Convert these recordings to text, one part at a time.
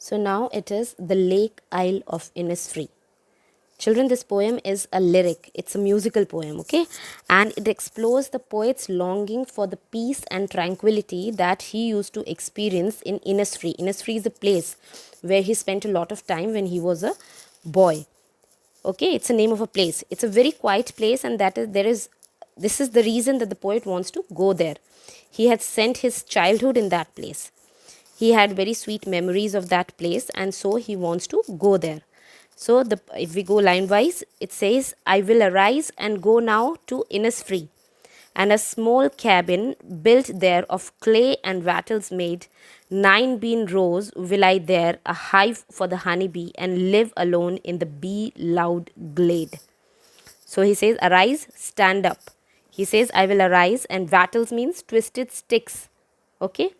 So now it is The Lake Isle of Innisfree. Children, this poem is a lyric. It's a musical poem, okay? And it explores the poet's longing for the peace and tranquility that he used to experience in Innisfree. Innisfree is a place where he spent a lot of time when he was a boy. Okay, it's a name of a place. It's a very quiet place, and this is the reason that the poet wants to go there. He had spent his childhood in that place. He had very sweet memories of that place, and so he wants to go there. So if we go line wise, it says, I will arise and go now to Innisfree, and a small cabin built there of clay and wattles made, 9 bean rows will I there, a hive for the honeybee, and live alone in the bee loud glade. So he says, arise, stand up. He says, I will arise, and wattles means twisted sticks. Okay.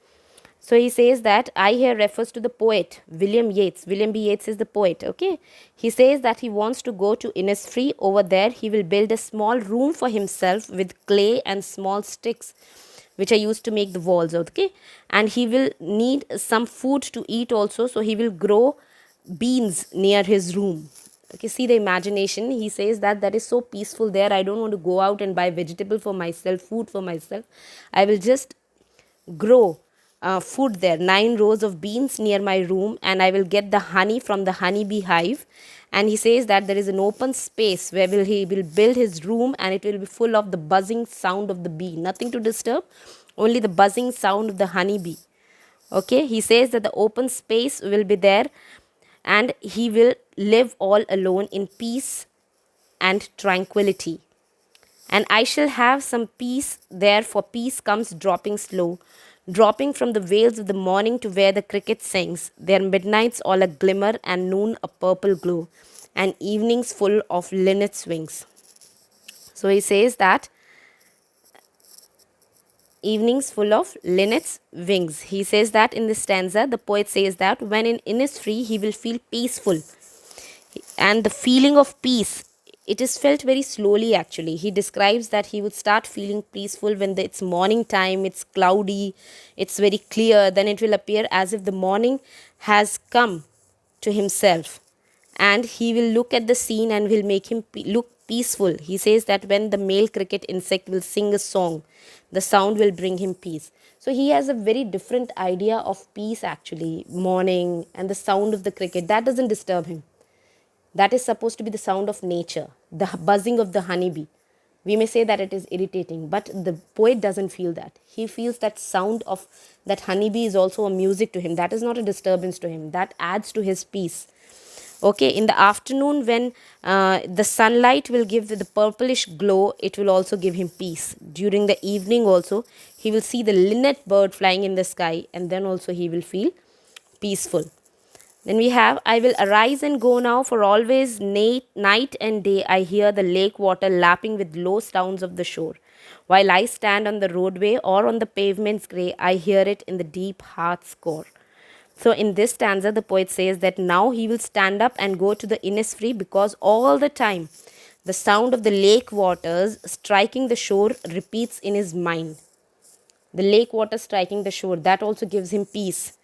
So he says that I here refers to the poet William Yeats. William B. Yeats is the poet. Okay. He says that he wants to go to Innisfree. Over there, he will build a small room for himself with clay and small sticks, which are used to make the walls. Okay. And he will need some food to eat also. So he will grow beans near his room. Okay, see the imagination. He says that that is so peaceful there. I don't want to go out and buy vegetable for myself, food for myself. I will just grow food there, 9 rows of beans near my room, and I will get the honey from the honeybee hive. And he says that there is an open space where he will build his room, and it will be full of the buzzing sound of the bee. Nothing to disturb, only the buzzing sound of the honeybee. Okay, he says that the open space will be there, and he will live all alone in peace and tranquility. And I shall have some peace there, for peace comes dropping slow, dropping from the vales of the morning to where the cricket sings, their midnights all a glimmer, and noon a purple glow, and evenings full of linnets' wings. So he says that evenings full of linnets' wings. He says that in this stanza, the poet says that when in Innisfree, he will feel peaceful. And the feeling of peace, it is felt very slowly actually. He describes that he would start feeling peaceful when it's morning time, it's cloudy, it's very clear. Then it will appear as if the morning has come to himself. And he will look at the scene and will make him look peaceful. He says that when the male cricket insect will sing a song, the sound will bring him peace. So he has a very different idea of peace actually, morning and the sound of the cricket. That doesn't disturb him. That is supposed to be the sound of nature, the buzzing of the honeybee. We may say that it is irritating, but the poet doesn't feel that. He feels that sound of that honeybee is also a music to him. That is not a disturbance to him. That adds to his peace. Okay, in the afternoon when the sunlight will give the purplish glow, it will also give him peace. During the evening also, he will see the linnet bird flying in the sky, and then also he will feel peaceful. Then we have, I will arise and go now, for always night and day I hear the lake water lapping with low sounds of the shore. While I stand on the roadway or on the pavement's grey, I hear it in the deep heart's core. So in this stanza, the poet says that now he will stand up and go to the Innisfree, because all the time the sound of the lake waters striking the shore repeats in his mind. The lake water striking the shore, that also gives him peace.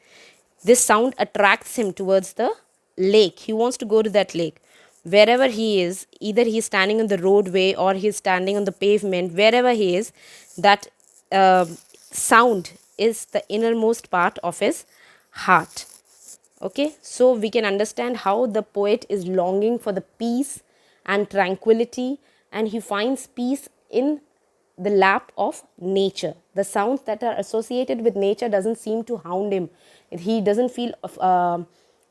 This sound attracts him towards the lake. He wants to go to that lake. Wherever he is, either he is standing on the roadway or he is standing on the pavement, wherever he is, that sound is the innermost part of his heart. Okay, so we can understand how the poet is longing for the peace and tranquility, and he finds peace in the lap of nature. The sounds that are associated with nature doesn't seem to hound him. He doesn't feel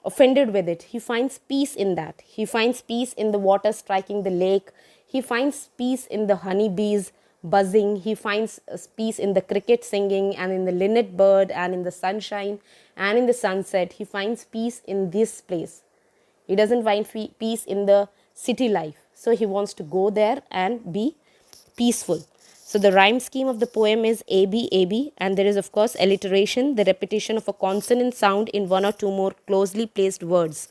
offended with it. He finds peace in that. He finds peace in the water striking the lake. He finds peace in the honeybees buzzing. He finds peace in the cricket singing, and in the linnet bird, and in the sunshine, and in the sunset. He finds peace in this place. He doesn't find peace in the city life. So he wants to go there and be peaceful. So the rhyme scheme of the poem is AB, AB, and there is of course alliteration, the repetition of a consonant sound in one or two more closely placed words.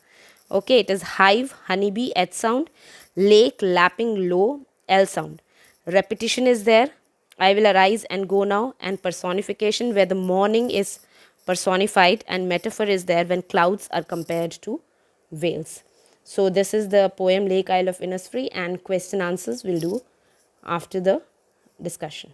Okay, it is hive, honeybee, H sound, lake, lapping, low, L sound. Repetition is there, I will arise and go now, and personification where the morning is personified, and metaphor is there when clouds are compared to whales. So this is the poem Lake Isle of Innisfree, and question answers we'll do after the discussion.